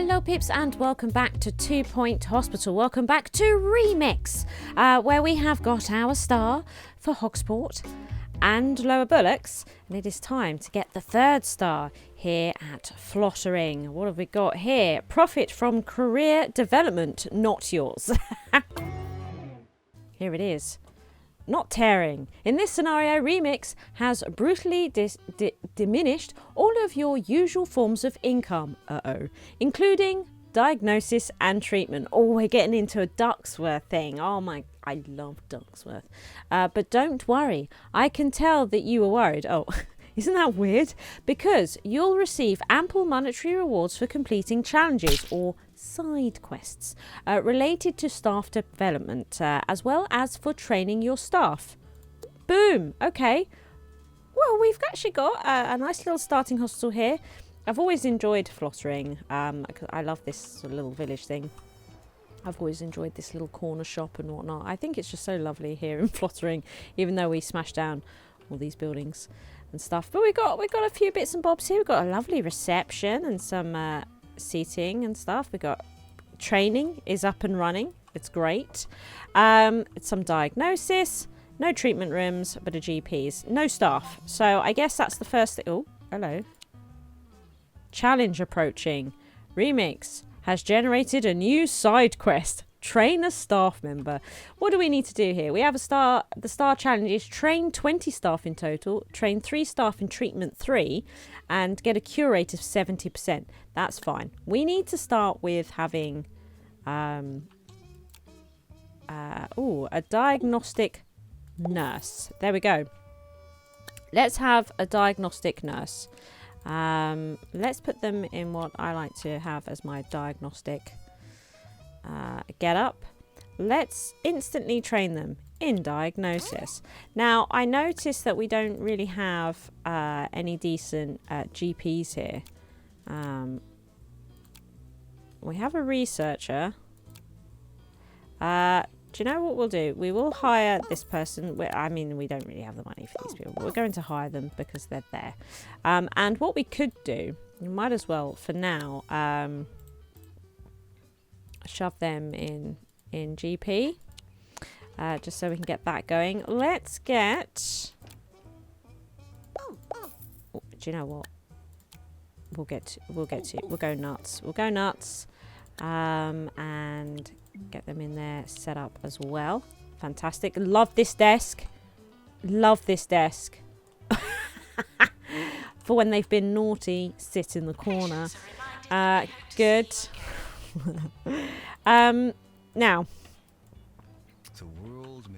Hello peeps and welcome back to 2 Point Hospital. Welcome back to Remix, where we have got our star for Hogsport and Lower Bullocks, and it is time to get the third star here at Flottering. What have we got here? Profit from career development, not yours. Here it is. Not tearing. In this scenario, Remix has brutally diminished all of your usual forms of income, including diagnosis and treatment. Oh, we're getting into a Ducksworth thing. Oh my, I love Ducksworth. But don't worry, I can tell that you were worried. Oh, isn't that weird? Because you'll receive ample monetary rewards for completing challenges or side quests related to staff development, as well as for training your staff. Boom. Okay. Well, we've actually got a nice little starting hospital here. I've always enjoyed Flottering. I love this sort of little village thing. I've always enjoyed this little corner shop and whatnot. I think it's just so lovely here in Flottering, even though we smashed down all these buildings and stuff. But we got a few bits and bobs here. We've got a lovely reception and some seating and stuff. We got training is up and running. It's great. Some diagnosis, no treatment rooms, but a GP's, no staff. So I guess that's the first thing. Oh, hello. Challenge approaching. Remix has generated a new side quest. Train a staff member. What do we need to do here? We have a star. The star challenge is train 20 staff in total, train 3 staff in treatment 3, and get a cure rate of 70%. That's fine. We need to start with having a diagnostic nurse. There we go. Let's have a diagnostic nurse. Let's put them in what I like to have as my diagnostic get up. Let's instantly train them in diagnosis. Now, I noticed that we don't really have any decent GPs here. We have a researcher. Do you know what we'll do? We will hire this person. I mean, we don't really have the money for these people, but we're going to hire them because they're there. And what we could do, you might as well, for now, shove them in GP, just so we can get that going. Let's get... Oh, do you know what? We'll go nuts. And get them in there, set up as well. Fantastic. Love this desk. For when they've been naughty, sit in the corner. Good. Now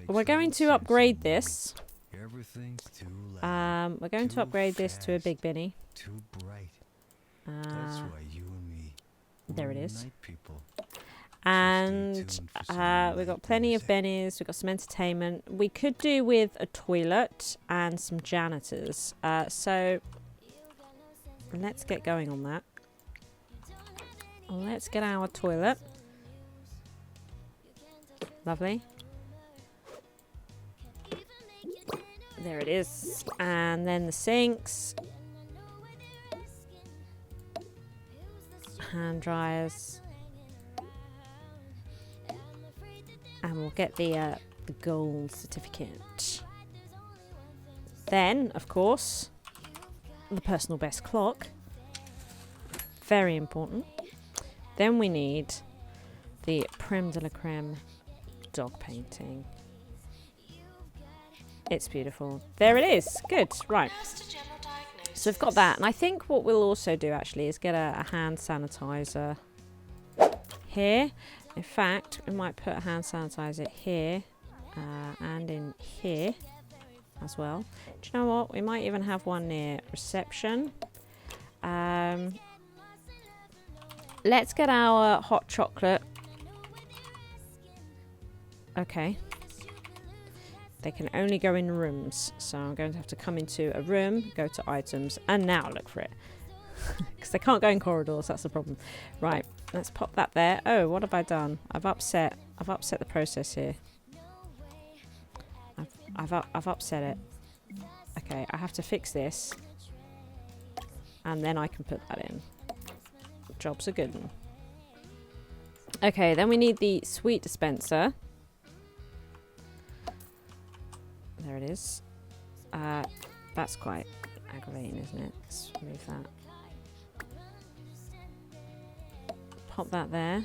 we're going to upgrade this. We're going to upgrade this to a big Benny. There it is. And we've got plenty of bennies. We've got some entertainment. We could do with a toilet and some janitors. So let's get going on that. Let's get our toilet. Lovely. There it is. And then the sinks. Hand dryers. And we'll get the gold certificate. Then, of course, the personal best clock. Very important. Then we need the creme de la creme dog painting. It's beautiful. There it is. Good. Right. So we've got that. And I think what we'll also do actually is get a hand sanitizer here. In fact, we might put a hand sanitizer here and in here as well. Do you know what? We might even have one near reception. Let's get our hot chocolate. Okay. They can only go in rooms. So I'm going to have to come into a room, go to items, and now look for it. Because they can't go in corridors, that's the problem. Right, let's pop that there. Oh, what have I done? I've upset the process here. I've upset it. Okay, I have to fix this. And then I can put that in. Job's a good one. Okay, then we need the sweet dispenser. There it is. That's quite aggravating, isn't it? Let's remove that. Pop that there.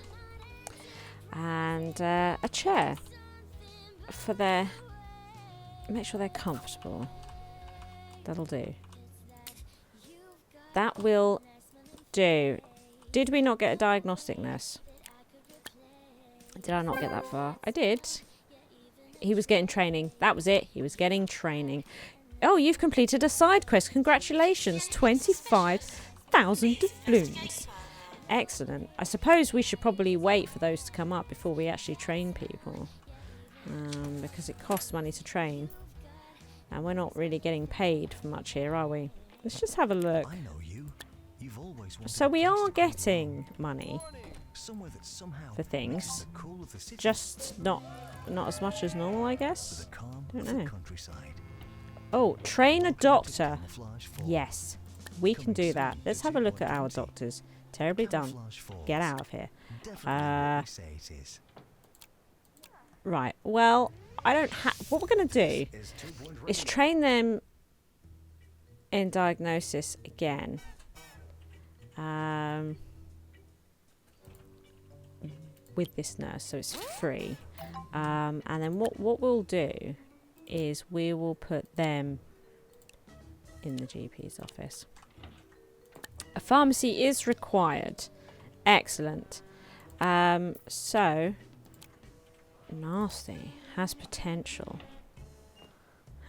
And a chair for their... Make sure they're comfortable. That'll do. That will do. Did we not get a diagnostic nurse? Did I not get that far? I did. He was getting training. That was it. He was getting training. Oh, you've completed a side quest. Congratulations. 25,000 doubloons. Excellent. I suppose we should probably wait for those to come up before we actually train people. Because it costs money to train. And we're not really getting paid for much here, are we? Let's just have a look. I know you. You've always wanted So we are getting money somewhere that somehow for things. the cool of the city Just not as much as normal, I guess. with the calm Don't of the know. countryside. Oh, train a doctor. Camouflage Falls. Yes, we can do that. Let's have a look at our doctors. Terribly done. Camouflage Falls. Get out of here. Definitely what we say it is. Right, well, I don't have... What we're going to do Is 2.1 is train them in diagnosis again. With this nurse, so it's free. And then what we'll do is we will put them in the GP's office. A pharmacy is required. Excellent. So, nasty. Has potential.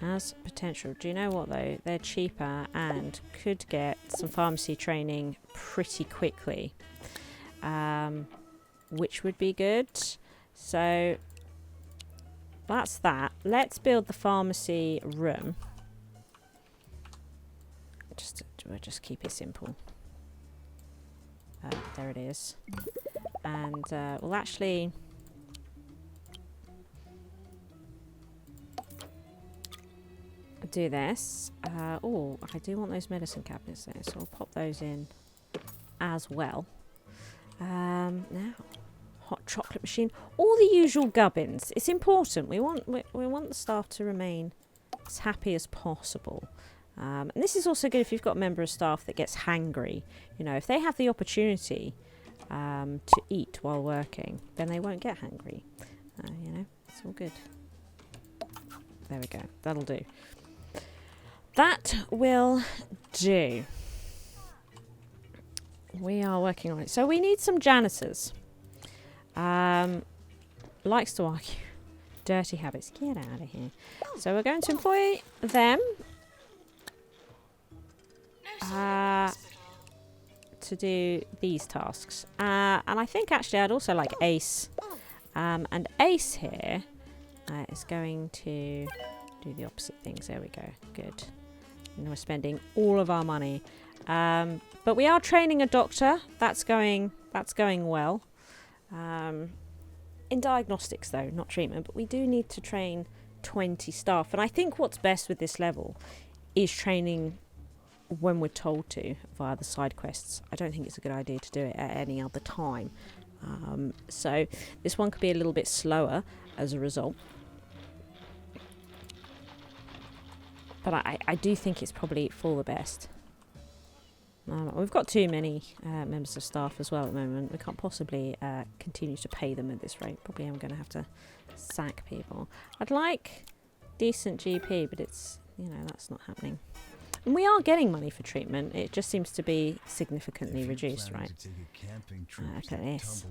Has potential. Do you know what though? They're cheaper and could get some pharmacy training pretty quickly. Which would be good. So that's that. Let's build the pharmacy room. We'll just keep it simple. There it is. And we'll actually do this. Oh, I do want those medicine cabinets there, so I'll pop those in as well. Now, hot chocolate machine, all the usual gubbins. It's important. We want the staff to remain as happy as possible. And this is also good if you've got a member of staff that gets hangry. You know, if they have the opportunity to eat while working, then they won't get hangry. You know, it's all good. There we go. That'll do. That will do. We are working on it. So we need some janitors. Likes to argue. Dirty habits. Get out of here. So we're going to employ them to do these tasks. And I think actually I'd also like Ace. And Ace here is going to do the opposite things. There we go. Good. And we're spending all of our money. But we are training a doctor. That's going well. In diagnostics though, not treatment. But we do need to train 20 staff. And I think what's best with this level is training when we're told to via the side quests. I don't think it's a good idea to do it at any other time. So this one could be a little bit slower as a result. But I do think it's probably for the best. We've got too many members of staff as well at the moment. We can't possibly continue to pay them at this rate. Probably I'm going to have to sack people. I'd like decent GP, but it's, you know, that's not happening. And we are getting money for treatment. It just seems to be significantly reduced, right? Look at this.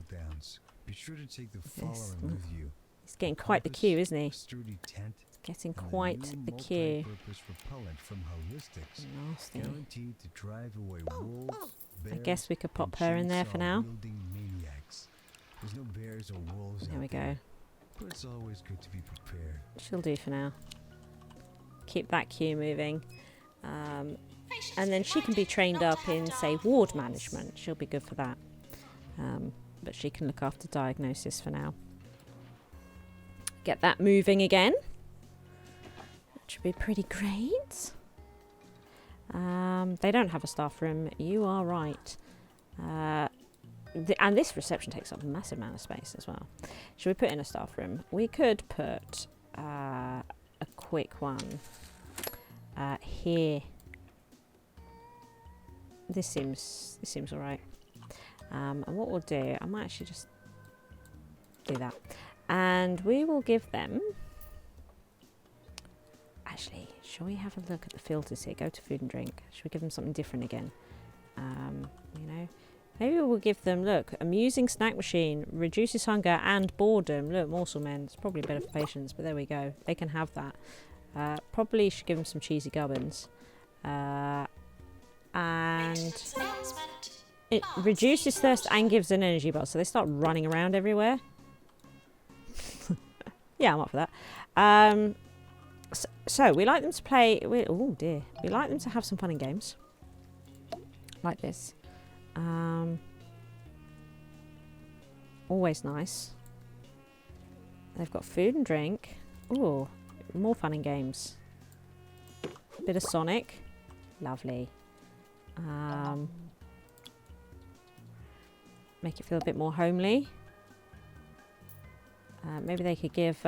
Be sure to take the following with you. He's getting quite the queue, isn't he? Sturdy tent, Getting quite the queue. multi-purpose repellent from Holistics. Nasty. Guaranteed to drive away wolves, I bears, guess we could pop and her in there for now. chainsaw-wielding maniacs. There's no bears or wolves There out we go. there, but it's always good to be prepared. She'll do for now. Keep that queue moving. And then she can be trained up in, say, ward management. She'll be good for that. But she can look after diagnosis for now. Get that moving again. Which would be pretty great. They don't have a staff room. You are right. And this reception takes up a massive amount of space as well. Should we put in a staff room? We could put a quick one here. This seems all right. And what we'll do, I might actually just do that, and we will give them. Actually, shall we have a look at the filters here? Go to food and drink. Should we give them something different again? You know, maybe we'll give them, look, amusing snack machine, reduces hunger and boredom. Look, morsel men. It's probably better for patients, but there we go. They can have that. Probably should give them some cheesy gubbins. And it reduces thirst and gives an energy bar, so they start running around everywhere. Yeah, I'm up for that. So we like them to play. Oh dear, we like them to have some fun and games, like this. Always nice. They've got food and drink. Ooh, more fun and games. Bit of Sonic, lovely. Make it feel a bit more homely. Maybe they could give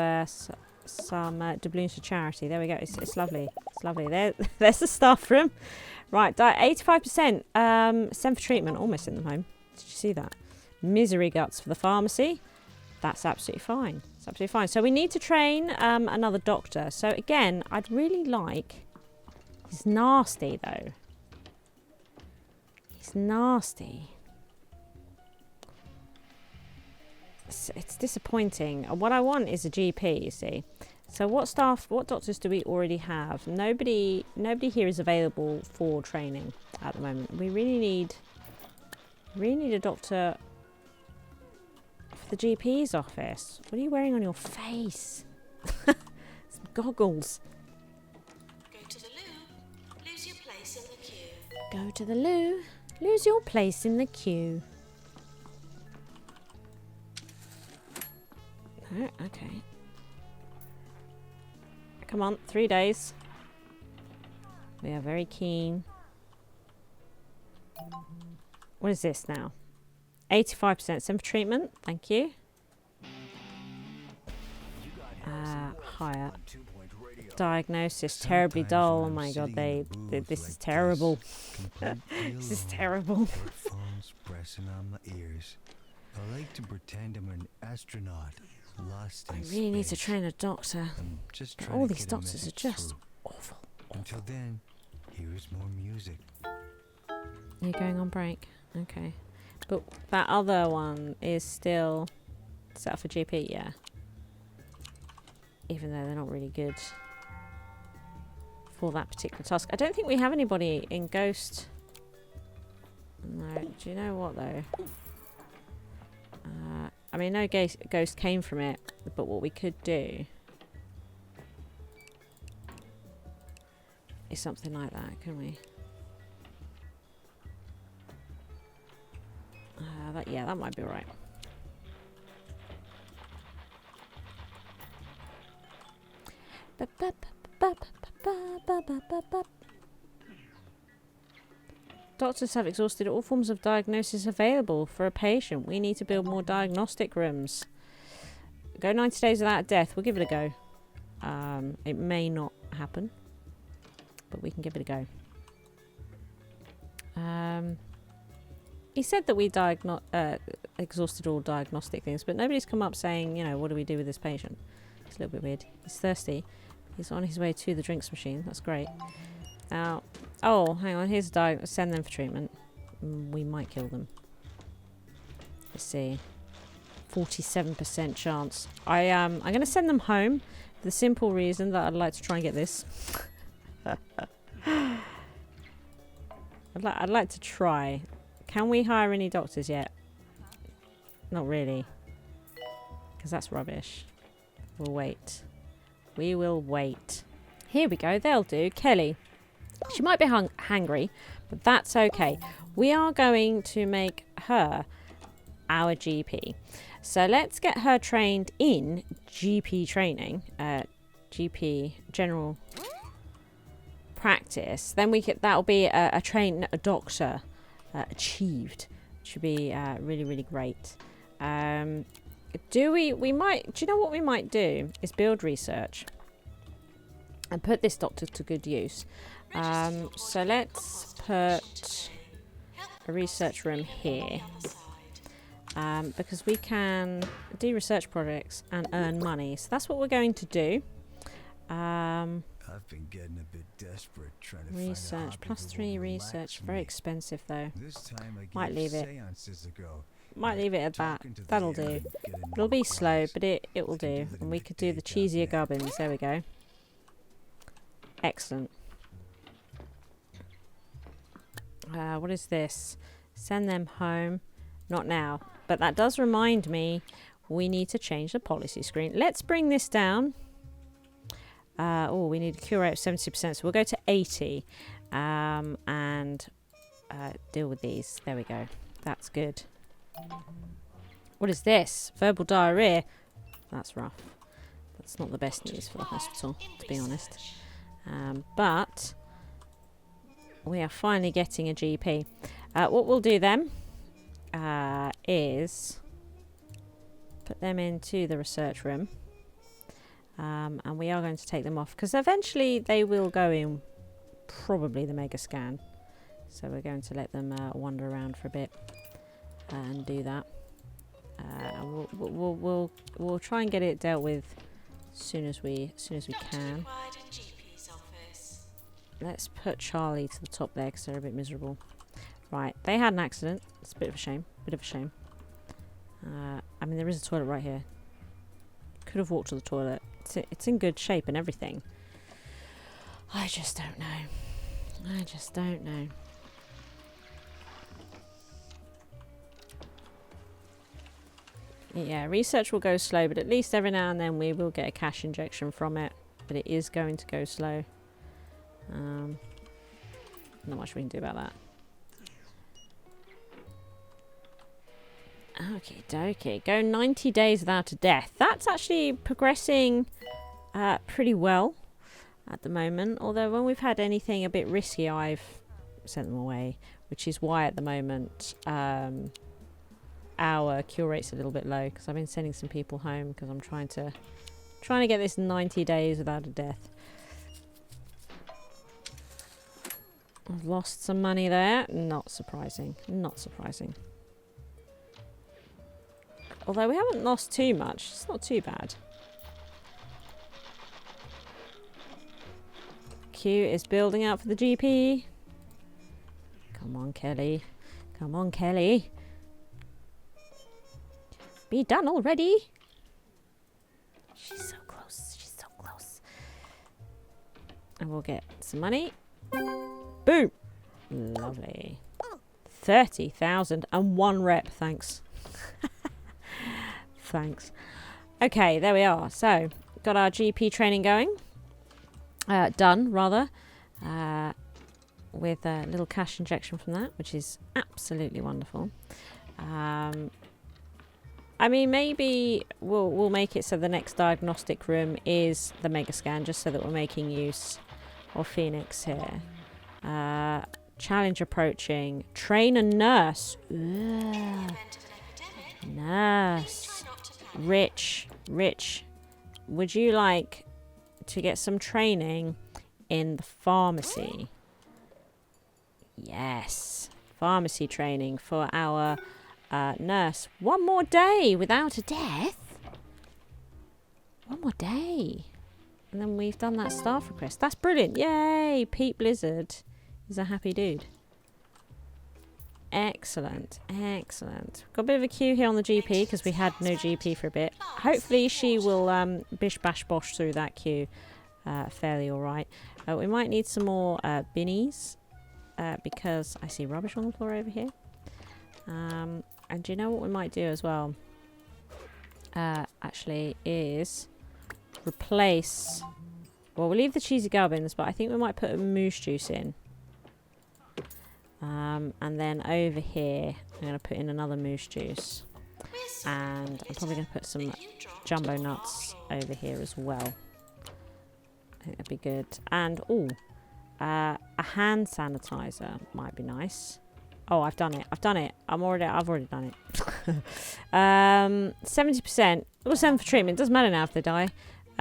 some doubloons to charity. There we go. It's lovely. It's lovely. There's the staff room. Right, 85%. Send for treatment. Almost sent them home. Did you see that? Misery guts for the pharmacy. That's absolutely fine. It's absolutely fine. So we need to train another doctor. So again, I'd really like. He's nasty though. He's nasty. It's disappointing. What I want is a GP, you see. So what doctors do we already have? Nobody here is available for training at the moment. We really need a doctor for the GP's office. What are you wearing on your face? Some goggles. Go to the loo, lose your place in the queue. Go to the loo, lose your place in the queue. Oh, okay. Come on, 3 days. We are very keen. What is this now? 85% send for treatment. Thank you. Higher. Diagnosis terribly dull. Oh my god, this is terrible. This is terrible. Headphones pressing on my ears. I like to pretend I'm an astronaut. Lost in I really need to space. train a doctor. I'm just All trying to these get a doctors are message just through. awful. Until then, here's more music. You're going on break. Okay. But that other one is still set up for GP, yeah. Even though they're not really good for that particular task. I don't think we have anybody in Ghost. No. Do you know what though? I mean, no ghost came from it, but what we could do is something like that, can we? Yeah, that might be right. Doctors have exhausted all forms of diagnosis available for a patient. We need to build more diagnostic rooms. Go 90 days without death. We'll give it a go. It may not happen, but we can give it a go. He said that we exhausted all diagnostic things, but nobody's come up saying, you know, what do we do with this patient? It's a little bit weird. He's thirsty. He's on his way to the drinks machine. That's great. Now, oh, hang on. Here's a send them for treatment. We might kill them. Let's see. 47% chance. I'm going to send them home for the simple reason that I'd like to try and get this. I'd like to try. Can we hire any doctors yet? Not really. Because that's rubbish. We'll wait. We will wait. Here we go. They'll do. Kelly. She might be hangry, but that's okay. We are going to make her our GP. So let's get her trained in GP training. GP, general practice. Then that'll be a doctor achieved which would be really, really great. Do you know what we might do is build research and put this doctor to good use. So let's put a research room here, because we can do research projects and earn money. So that's what we're going to do. I've been getting a bit desperate trying to Research, +3 research, very expensive though. This time I Might leave it. seances ago. Might leave it at that. Talking to the That'll air do. and getting It'll more be slow, quiet. but it will do. And we could do the cheesier gubbins. There we go. Excellent. What is this? Send them home. Not now. But that does remind me we need to change the policy screen. Let's bring this down. Oh, we need a cure rate of 70%. So we'll go to 80. And deal with these. There we go. That's good. What is this? Verbal diarrhea. That's rough. That's not the best news for the hospital, to be honest. But we are finally getting a GP. What we'll do then is put them into the research room. And we are going to take them off because eventually they will go in probably the mega scan. So we're going to let them wander around for a bit and do that. We'll try and get it dealt with as soon as we can. Let's put Charlie to the top there because they're a bit miserable. Right, they had an accident. It's a bit of a shame. I mean, there is a toilet right here. Could have walked to the toilet. It's in good shape and everything. I just don't know. Yeah, research will go slow, but at least every now and then we will get a cash injection from it. But it is going to go slow. Not much we can do about that. Okay, dokie. Go 90 days without a death. That's actually progressing pretty well at the moment. Although when we've had anything a bit risky, I've sent them away. Which is why at the moment our cure rate's a little bit low. Because I've been sending some people home because I'm trying to get this 90 days without a death. I've lost some money there. Not surprising. Although we haven't lost too much. It's not too bad. Queue is building up for the GP. Come on, Kelly. Be done already. She's so close. And we'll get some money. Boom. Lovely. 30,000 and 1 rep. Thanks. Thanks. Okay, there we are. So, got our GP training going. Done, rather. With a little cash injection from that, which is absolutely wonderful. I mean, maybe we'll make it so the next diagnostic room is the mega scan, just so that we're making use of Phoenix here. Challenge approaching. Train a nurse. Ugh. Nurse. Rich, would you like to get some training in the pharmacy? Yes, pharmacy training for our nurse. 1 more day without a death. 1 more day. And then we've done that staff request. That's brilliant. Yay, Pete Blizzard is a happy dude. Excellent. Got a bit of a queue here on the GP because we had no GP for a bit. Hopefully she will bish bash bosh through that queue fairly alright. We might need some more binnies because I see rubbish on the floor over here. And do you know what we might do as well? Actually is replace... Well, we'll leave the cheesy gubbins, but I think we might put a moose juice in. And then over here, I'm going to put in another moose juice. And I'm probably going to put some jumbo nuts over here as well. I think that'd be good. And, a hand sanitizer might be nice. Oh, I've done it. I've already done it. 70%. We'll send for treatment. Doesn't matter now if they die.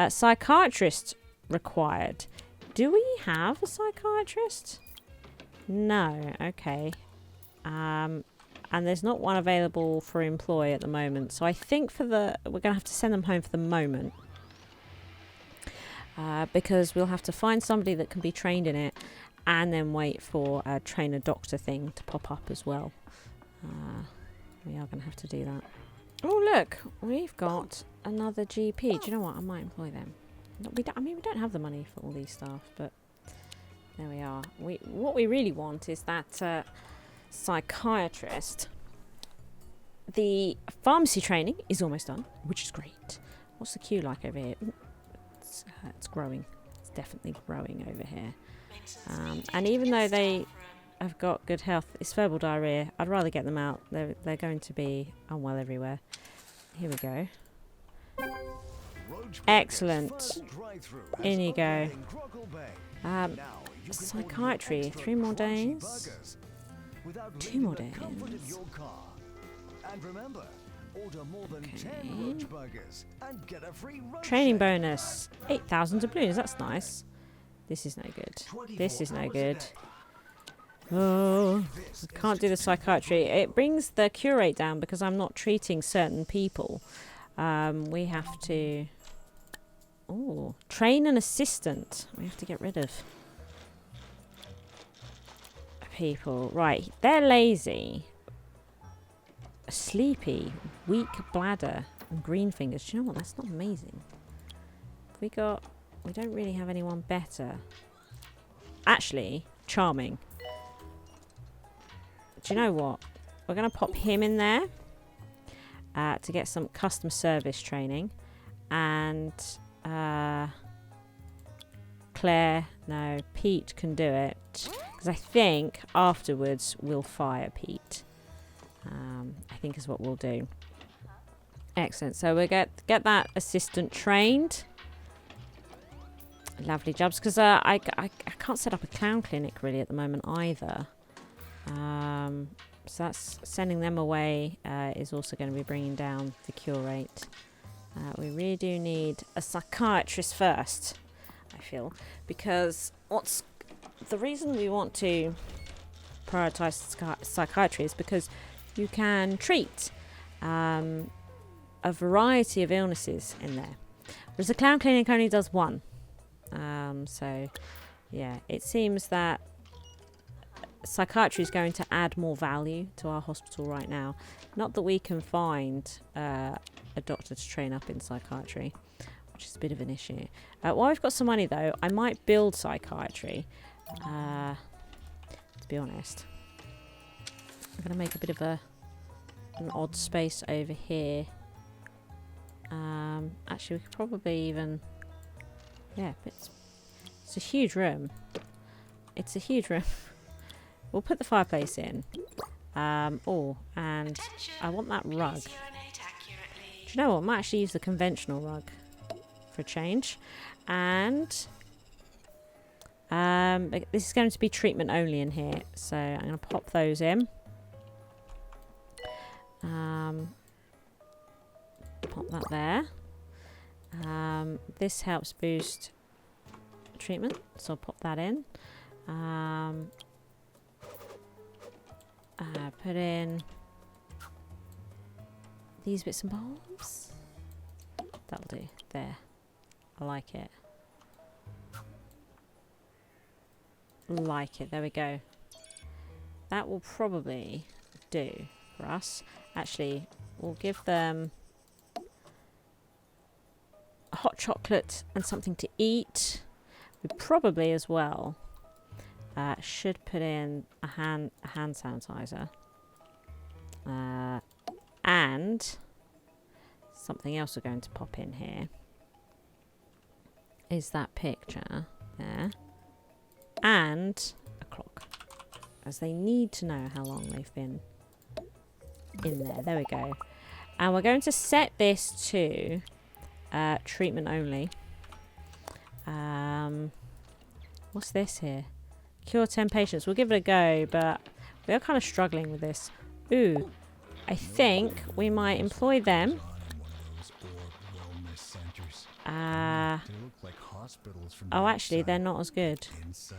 Psychiatrist required. Do we have a psychiatrist? No. Okay. And there's not one available for employ at the moment. So I think we're going to have to send them home for the moment. Because we'll have to find somebody that can be trained in it. And then wait for a trainer doctor thing to pop up as well. We are going to have to do that. Oh, look. We've got another GP. Do you know what? I might employ them. We don't have the money for all these staff, but there we are. What we really want is that psychiatrist. The pharmacy training is almost done, which is great. What's the queue like over here? Ooh, it's growing. It's definitely growing over here. And even though they have got good health, it's verbal diarrhea. I'd rather get them out. They're going to be unwell everywhere. Here we go. Excellent. In you go. Psychiatry. 3 more days. 2 more days. Okay. Training bonus. 8,000 doubloons. That's nice. This is no good. This is no good. Oh, I can't do the psychiatry. It brings the cure rate down because I'm not treating certain people. We have to... Oh, train an assistant. We have to get rid of people. Right, they're lazy. Sleepy, weak bladder, and green fingers. Do you know what? That's not amazing. We don't really have anyone better. Actually, charming. Do you know what? We're going to pop him in there to get some customer service training. And Claire, no, Pete can do it. Because I think afterwards we'll fire Pete. I think is what we'll do. Excellent. So we'll get that assistant trained. Lovely jobs, because I can't set up a clown clinic really at the moment either. So that's sending them away is also going to be bringing down the cure rate. We really do need a psychiatrist first, I feel, because the reason we want to prioritise psychiatry is because you can treat a variety of illnesses in there, whereas the clown clinic only does one. So, yeah, it seems that psychiatry is going to add more value to our hospital right now. Not that we can find a doctor to train up in psychiatry, which is a bit of an issue. While we've got some money, though, I might build psychiatry. To be honest, I'm going to make a bit of an odd space over here. Actually, we could probably even... Yeah, it's a huge room. It's a huge room. We'll put the fireplace in. And I want that rug. Do you know what? I might actually use the conventional rug for a change. And this is going to be treatment only in here. So I'm going to pop those in. Pop that there. This helps boost treatment, so I'll pop that in. Put in these bits and bobs. That'll do. There. I like it. Like it. There we go. That will probably do for us. Actually, we'll give them a hot chocolate and something to eat. We probably as well should put in a hand sanitizer and something else we're going to pop in here is that picture there and a clock, as they need to know how long they've been in there. There we go. And we're going to set this to treatment only. What's this here? Cure 10 patients. We'll give it a go, but We are kind of struggling with this. Ooh, I think we might employ them. On one of those orb wellness centers. Uh, They look like hospitals from oh, the actually, they're outside. not as good. Inside,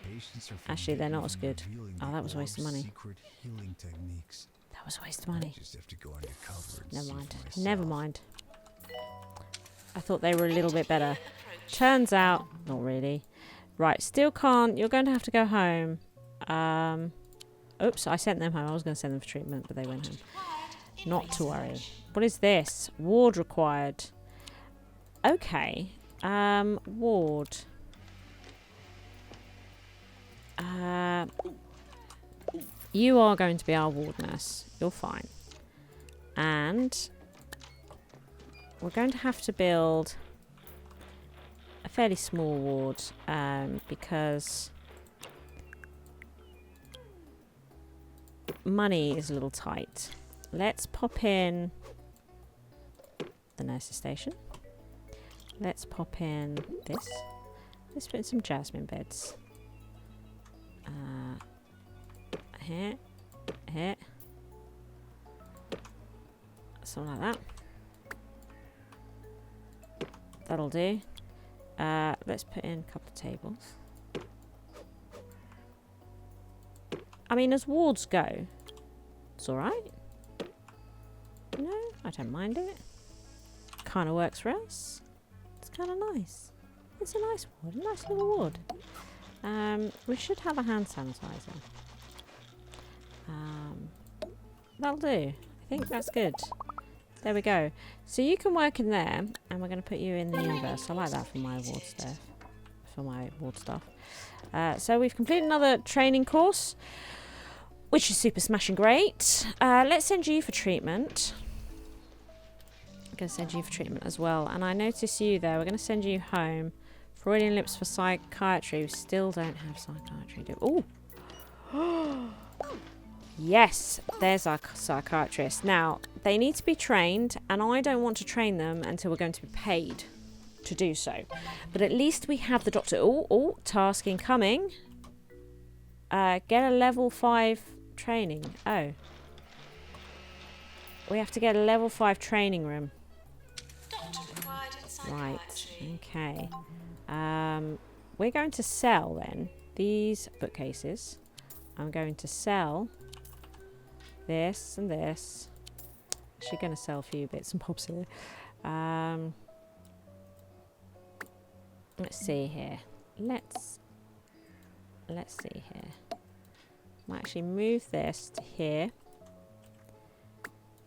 patients are Actually, they're not as forbidden good. from revealing Oh, the that was a waste of orb's money. secret healing techniques. That was a waste of I money. just have to go undercover and Never see mind. for myself. Never mind. I thought they were a little bit better. Approach. Turns out, not really. Right, still can't. You're going to have to go home. Oops, I sent them home. I was going to send them for treatment, but they went home. Required in Not to worry. research. What is this? Ward required. Okay. Ward. You are going to be our ward nurse. You're fine. And we're going to have to build a fairly small ward because money is a little tight. Let's pop in the nurse's station. Let's pop in this. Let's put in some jasmine beds. Here. Here. Something like that. That'll do. Let's put in a couple of tables. I mean, as wards go, it's alright. No, I don't mind it. Kind of works for us. It's kind of nice. It's a nice ward, a nice little ward. We should have a hand sanitizer. That'll do. I think that's good. There we go. So you can work in there, and we're going to put you in the universe. I like that for my ward stuff. For my ward stuff. So we've completed another training course, which is super smashing great. Let's send you for treatment. I'm going to send you for treatment as well. And I notice you there. We're going to send you home. Freudian lips for psychiatry. We still don't have psychiatry. Oh. Yes, there's our psychiatrist. Now, they need to be trained, and I don't want to train them until we're going to be paid to do so. But at least we have the doctor. Oh, task incoming. Get a level 5 training. Oh. We have to get a level 5 training room. Doctor required in Right, psychiatry. okay. We're going to sell, then, these bookcases. I'm going to sell this and this. Actually going to sell a few bits and bobs here. Let's see here. Let's see here. I'll actually move this to here.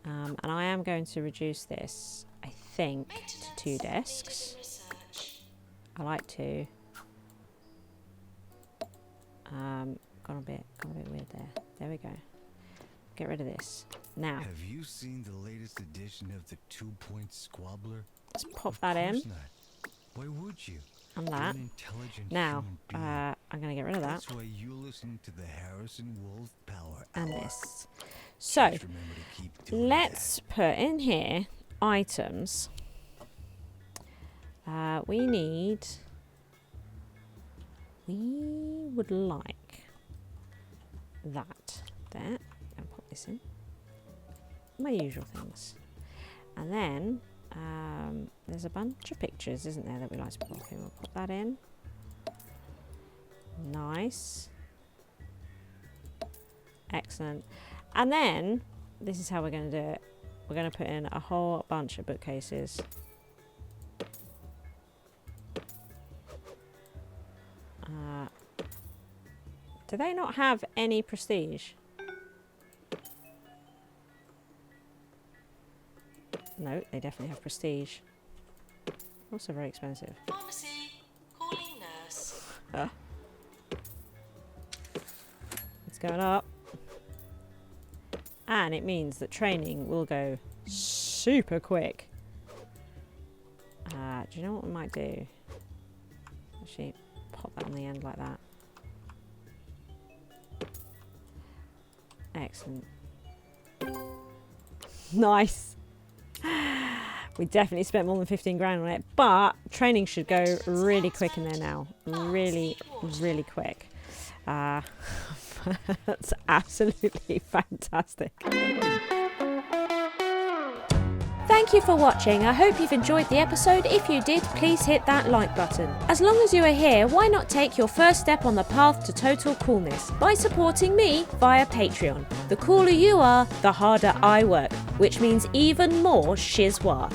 And I am going to reduce this, I think, to 2 desks. Research. I like to. Gone a bit weird there. There we go. Get rid of this. Now, Have you seen the latest edition of the 2-point squabbler? let's pop Of that in course not. Why would you? and You're that. an intelligent Now, human being. I'm going to get rid of that That's why you listen to the Harrison Wolf Power and Hour. this. So, Just remember to keep doing let's put in here items. We would like that there. And pop this in. My usual things. And then there's a bunch of pictures, isn't there, that we like to put. Okay, we'll put that in. Nice. Excellent. And then this is how we're going to do it. We're going to put in a whole bunch of bookcases. Do they not have any prestige? No, they definitely have prestige. Also very expensive. Pharmacy. Calling nurse. It's going up. And it means that training will go super quick. Do you know what we might do? Actually, pop that on the end like that. Excellent. Nice. We definitely spent more than 15 grand on it, but training should go really quick in there now. Really, really quick. That's absolutely fantastic. Thank you for watching. I hope you've enjoyed the episode. If you did, please hit that like button. As long as you are here, why not take your first step on the path to total coolness by supporting me via Patreon. The cooler you are, the harder I work, which means even more SHIZWAH.